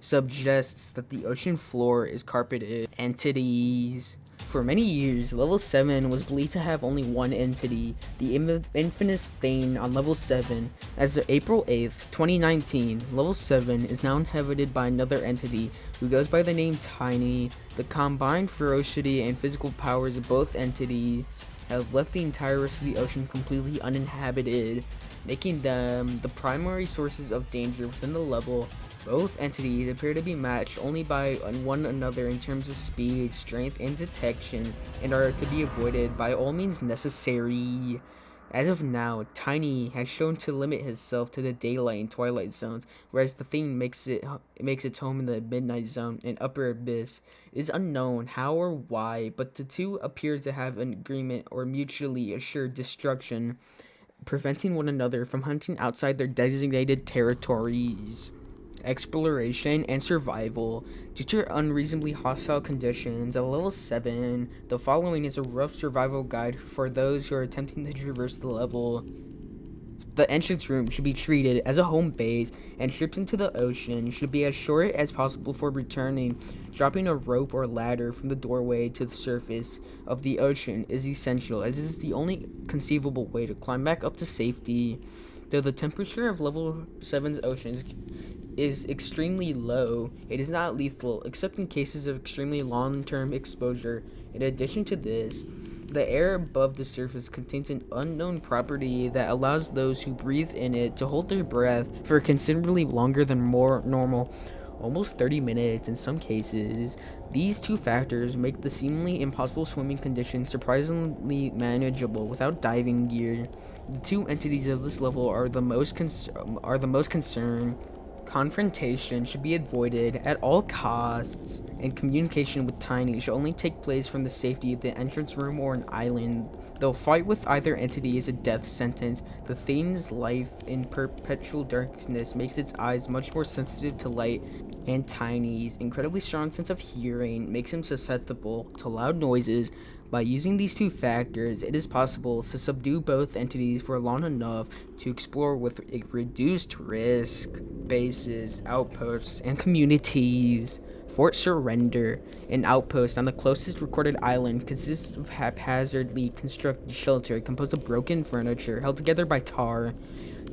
suggests that the ocean floor is carpeted entities. For many years, level 7 was believed to have only one entity, the infamous Thane on level 7. As of April 8th, 2019, level 7 is now inhabited by another entity who goes by the name Tiny. The combined ferocity and physical powers of both entities have left the entire rest of the ocean completely uninhabited, making them the primary sources of danger within the level. Both entities appear to be matched only by one another in terms of speed, strength, and detection, and are to be avoided by all means necessary. As of now, Tiny has shown to limit himself to the daylight and twilight zones, whereas the Thing makes its home in the midnight zone and upper abyss. It is unknown how or why, but the two appear to have an agreement or mutually assured destruction, preventing one another from hunting outside their designated territories. Exploration and survival. Due to unreasonably hostile conditions at level 7, the following is a rough survival guide for those who are attempting to traverse the level. The entrance room should be treated as a home base, and trips into the ocean should be as short as possible for returning. Dropping a rope or ladder from the doorway to the surface of the ocean is essential, as it is the only conceivable way to climb back up to safety. Though the temperature of level 7's oceans is extremely low, it is not lethal except in cases of extremely long-term exposure. In addition to this, the air above the surface contains an unknown property that allows those who breathe in it to hold their breath for considerably longer than more normal, almost 30 minutes in some cases. These two factors make the seemingly impossible swimming conditions surprisingly manageable without diving gear. The two entities of this level are the most concerned. Confrontation should be avoided at all costs, and communication with Tiny should only take place from the safety of the entrance room or an island. Though fight with either entity is a death sentence, the Thane's life in perpetual darkness makes its eyes much more sensitive to light, and Tiny's incredibly strong sense of hearing makes him susceptible to loud noises. By using these two factors, it is possible to subdue both entities for long enough to explore with a reduced risk. Bases, outposts, and communities. Fort Surrender, an outpost on the closest recorded island, consists of haphazardly constructed shelter composed of broken furniture held together by tar.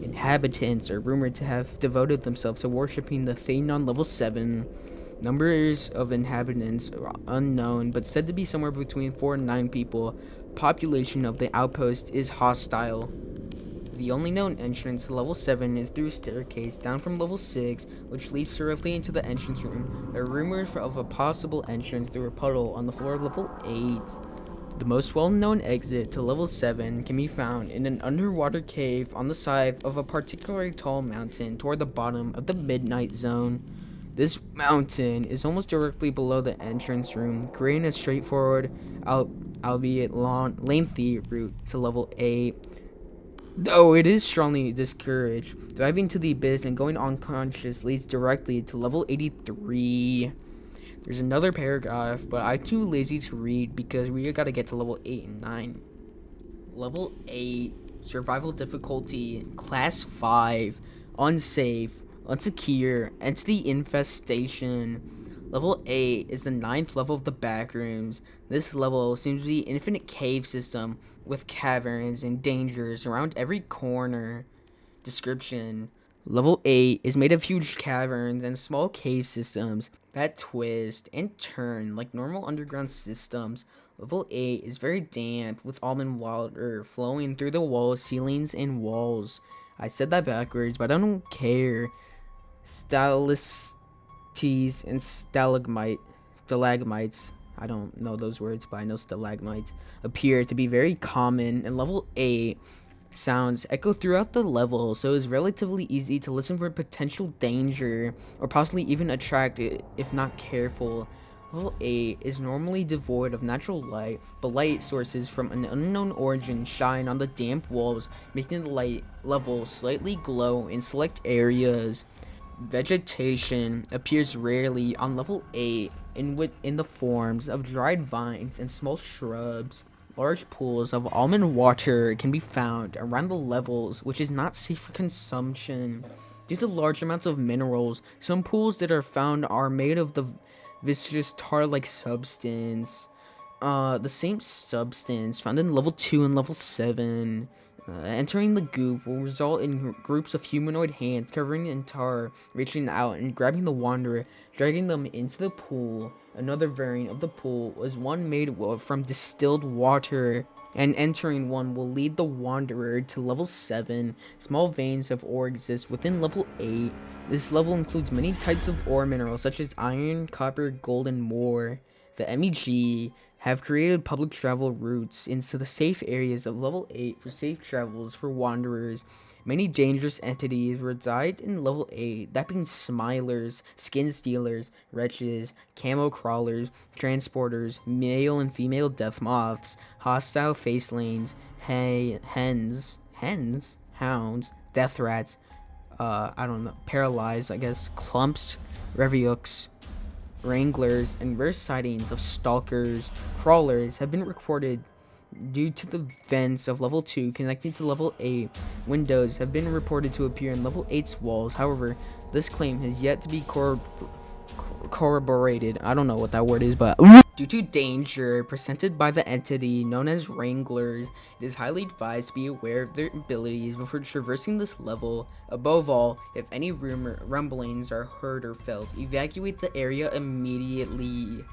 Inhabitants are rumored to have devoted themselves to worshipping the Thane on level 7. Numbers of inhabitants are unknown, but said to be somewhere between 4 and 9 people. Population of the outpost is hostile. The only known entrance to level 7 is through a staircase down from level 6, which leads directly into the entrance room. There are rumors of a possible entrance through a puddle on the floor of level 8. The most well-known exit to level 7 can be found in an underwater cave on the side of a particularly tall mountain toward the bottom of the midnight zone. This mountain is almost directly below the entrance room, creating a straightforward, albeit lengthy route to level 8. Though it is strongly discouraged, diving to the abyss and going unconscious leads directly to level 83. There's another paragraph, but I'm too lazy to read because we gotta get to level 8 and 9. Level 8, survival difficulty, class 5, unsafe, unsecure, entity infestation. Level 8 is the 9th level of the backrooms. This level seems to be an infinite cave system with caverns and dangers around every corner. Description: Level 8 is made of huge caverns and small cave systems that twist and turn like normal underground systems. Level 8 is very damp with almond water flowing through the walls, ceilings, and walls. I said that backwards, but I don't care. Stalactites and stalagmites, I don't know those words, but I know stalagmites, appear to be very common in level 8. Sounds echo throughout the level, so it's relatively easy to listen for potential danger or possibly even attract it if not careful. Level 8 is normally devoid of natural light, but light sources from an unknown origin shine on the damp walls, making the light level slightly glow in select areas. Vegetation appears rarely on level 8 in the forms of dried vines and small shrubs. Large pools of almond water can be found around the levels, which is not safe for consumption. Due to large amounts of minerals, some pools that are found are made of the viscous tar-like substance. The same substance found in level 2 and level 7. Entering the goop will result in groups of humanoid hands covering in tar, reaching out and grabbing the wanderer, dragging them into the pool. Another variant of the pool was one made from distilled water, and entering one will lead the wanderer to level 7. Small veins of ore exist within level 8. This level includes many types of ore minerals such as iron, copper, gold, and more. The MEG have created public travel routes into the safe areas of level 8 for safe travels for wanderers. Many dangerous entities reside in level 8, that being smilers, skin stealers, wretches, camo crawlers, transporters, male and female death moths, hostile facelanes, hounds, death rats, I don't know, paralyzed, I guess, clumps, reviux, wranglers, and rare sightings of stalkers. Crawlers have been recorded due to the vents of level 2 connecting to level 8. Windows have been reported to appear in level 8's walls. However, this claim has yet to be corroborated. I don't know what that word is, but due to danger presented by the entity known as Wranglers, it is highly advised to be aware of their abilities before traversing this level. Above all, if any rumblings are heard or felt, evacuate the area immediately.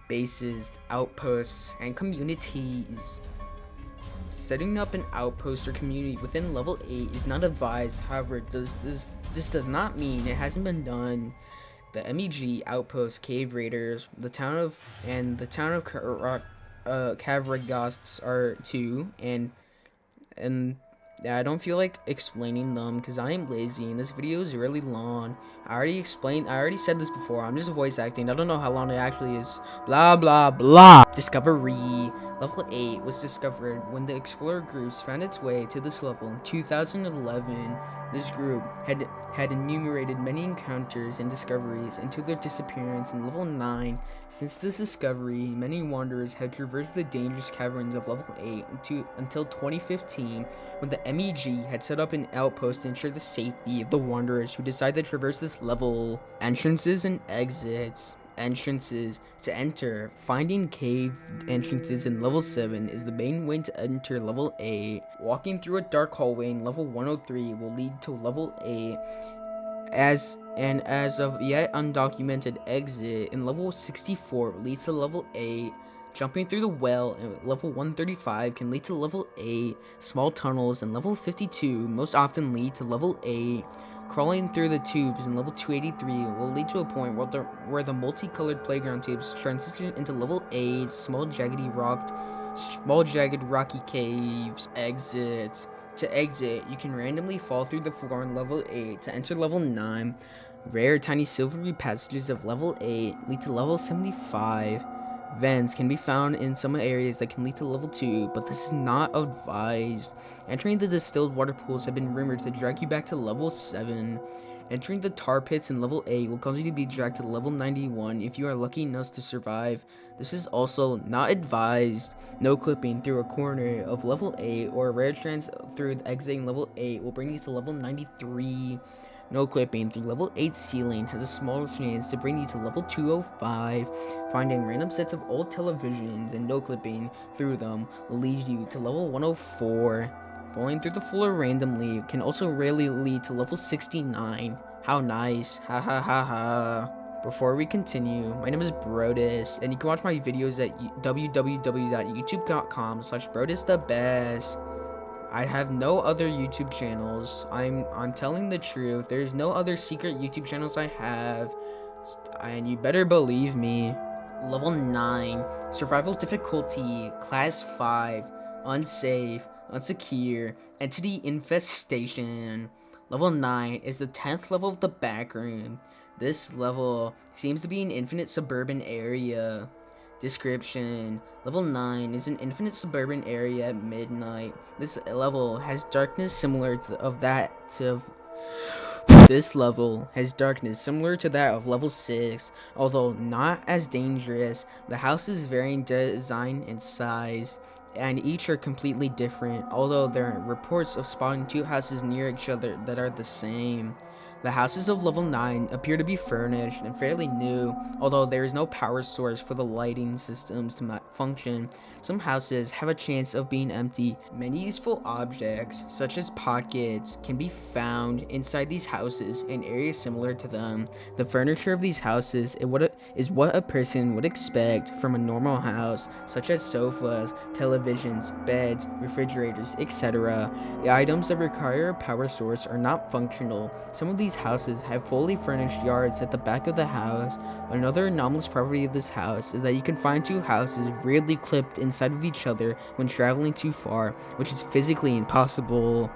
Bases, outposts, and communities. Setting up an outpost or community within level 8 is not advised. However, this does not mean it hasn't been done. The MEG outpost cave raiders, the town of Kavragosts are 2, and I don't feel like explaining them because I am lazy and this video is really long. I already said this before. I'm just voice acting. I don't know how long it actually is. Blah blah blah. Discovery. Level 8 was discovered when the explorer groups found its way to this level in 2011. This group had enumerated many encounters and discoveries until their disappearance in level 9. Since this discovery, many wanderers had traversed the dangerous caverns of level 8 until 2015, when the MEG had set up an outpost to ensure the safety of the wanderers who decided to traverse this level. Entrances and exits. Entrances to enter. Finding cave entrances in level 7 is the main way to enter level 8. Walking through a dark hallway in level 103 will lead to level 8. As of yet undocumented exit in level 64 leads to level 8. Jumping through the well in level 135 can lead to level 8. Small tunnels in level 52 most often lead to level 8. Crawling through the tubes in level 283 will lead to a point where the multicolored playground tubes transition into level 8. Small jagged rocky caves. Exit. To exit, you can randomly fall through the floor in level 8 to enter level 9. Rare tiny silvery passages of level 8 lead to level 75. Vents can be found in some areas that can lead to level 2, but this is not advised. Entering the distilled water pools have been rumored to drag you back to level 7. Entering the tar pits in level 8 will cause you to be dragged to level 91 if you are lucky enough to survive. This is also not advised. No clipping through a corner of level 8 or a rare chance through exiting level 8 will bring you to level 93. No clipping through level 8 ceiling has a small chance to bring you to level 205. Finding random sets of old televisions and no clipping through them will lead you to level 104. Falling through the floor randomly can also rarely lead to level 69. How nice. Ha ha ha ha. Before we continue, my name is Brodus, and you can watch my videos at www.youtube.com/BrodusTheBest. I have no other YouTube channels. I'm telling the truth. There's no other secret YouTube channels I have, and you better believe me. Level 9, survival difficulty, class 5, unsafe, unsecure, entity infestation. Level 9 is the 10th level of the backroom. This level seems to be an infinite suburban area. Description: Level 9 is an infinite suburban area at midnight. This level has darkness similar to that of level 6, although not as dangerous. The houses vary in design and size, and each are completely different, although there are reports of spotting 2 houses near each other that are the same. The houses of level 9 appear to be furnished and fairly new, although there is no power source for the lighting systems to function. Some houses have a chance of being empty. Many useful objects, such as pockets, can be found inside these houses and areas similar to them. The furniture of these houses is what a person would expect from a normal house, such as sofas, televisions, beds, refrigerators, etc. The items that require a power source are not functional. Some of these houses have fully furnished yards at the back of the house. Another anomalous property of this house is that you can find 2 houses weirdly clipped inside of each other when traveling too far, which is physically impossible.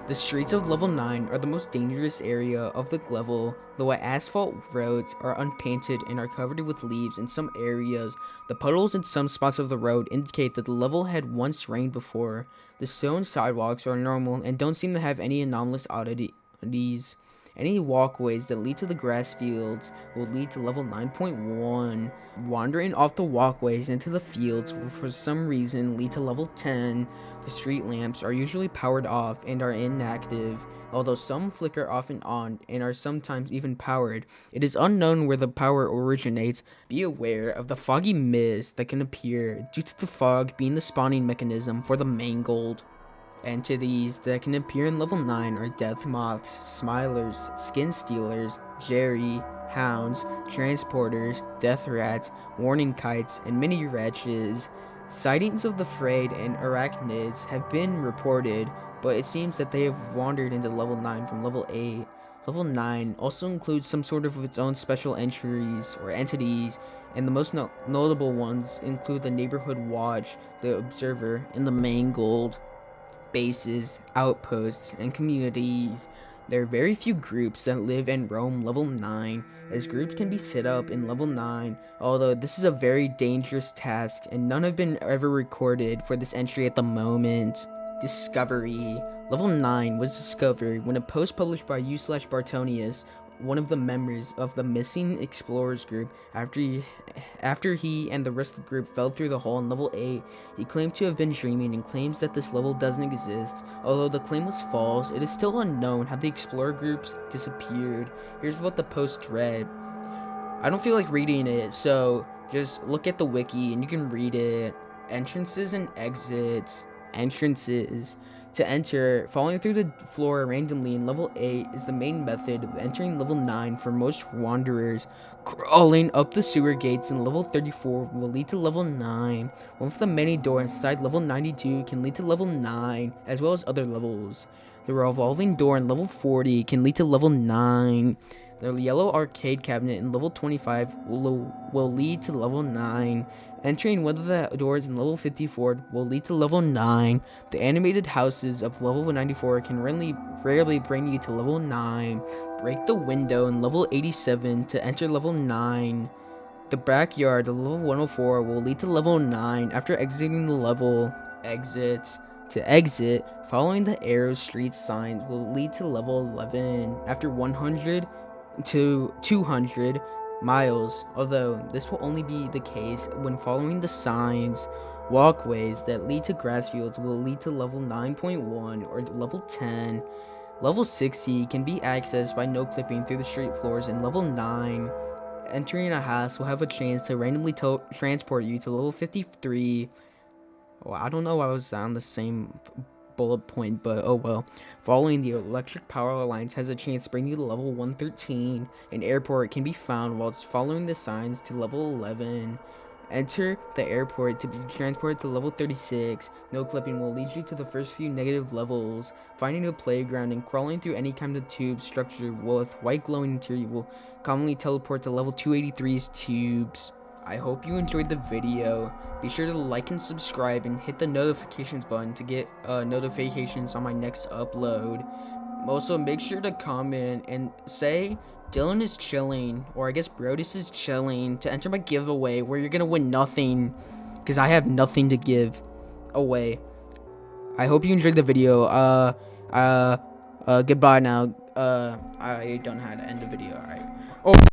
The streets of level 9 are the most dangerous area of the level. The asphalt roads are unpainted and are covered with leaves in some areas. The puddles in some spots of the road indicate that the level had once rained before. The stone sidewalks are normal and don't seem to have any anomalous oddities. Any walkways that lead to the grass fields will lead to level 9.1. Wandering off the walkways into the fields will for some reason lead to level 10. The street lamps are usually powered off and are inactive, although some flicker off and on and are sometimes even powered. It is unknown where the power originates. Be aware of the foggy mist that can appear due to the fog being the spawning mechanism for the mangled. Entities that can appear in level 9 are death moths, smilers, skin stealers, jerry, hounds, transporters, death rats, warning kites, and mini wretches. Sightings of the frayed and arachnids have been reported, but it seems that they have wandered into level 9 from level 8. Level 9 also includes some sort of its own special entries or entities, and the most notable ones include the Neighborhood Watch, the Observer, and the Mangled. Bases, outposts, and communities. There are very few groups that live and roam level 9, as groups can be set up in level 9, although this is a very dangerous task and none have been ever recorded for this entry at the moment. Discovery. Level 9 was discovered when a post published by u/Bartonius, one of the members of the Missing Explorers group, after he and the rest of the group fell through the hole in level 8. He claimed to have been dreaming and claims that this level doesn't exist. Although the claim was false, it is still unknown how the explorer groups disappeared. Here's what the post read. I don't feel like reading it, so just look at the wiki and you can read it. Entrances and exits. Entrances. To enter, falling through the floor randomly in level 8 is the main method of entering level 9 for most wanderers. Crawling up the sewer gates in level 34 will lead to level 9. One of the many doors inside level 92 can lead to level 9, as well as other levels. The revolving door in level 40 can lead to level 9. The yellow arcade cabinet in level 25 will lead to level 9. Entering one of the doors in level 54 will lead to level 9. The animated houses of level 94 can rarely bring you to level 9. Break the window in level 87 to enter level 9. The backyard of level 104 will lead to level 9 after exiting the level. Exits. To exit, following the arrow street signs will lead to level 11 after 100 to 200 miles, although this will only be the case when following the signs. Walkways that lead to grass fields will lead to level 9.1 or level 10. Level 60 can be accessed by no clipping through the street floors in level 9. Entering a house will have a chance to randomly transport you to level 53. Well, I don't know why I was on the same bullet point, but oh well. Following the electric power lines has a chance to bring you to level 113. An airport can be found while following the signs to level 11. Enter the airport to be transported to level 36. No clipping will lead you to the first few negative levels. Finding a playground and crawling through any kind of tube structure with white glowing interior will commonly teleport to level 283's tubes. I hope you enjoyed the video. Be sure to like and subscribe and hit the notifications button to get notifications on my next upload. Also, make sure to comment and say Dylan is chilling, or I guess Brodus is chilling, to enter my giveaway where you're gonna win nothing, because I have nothing to give away. I hope you enjoyed the video. Goodbye now. I don't know how to end the video. Alright. Oh.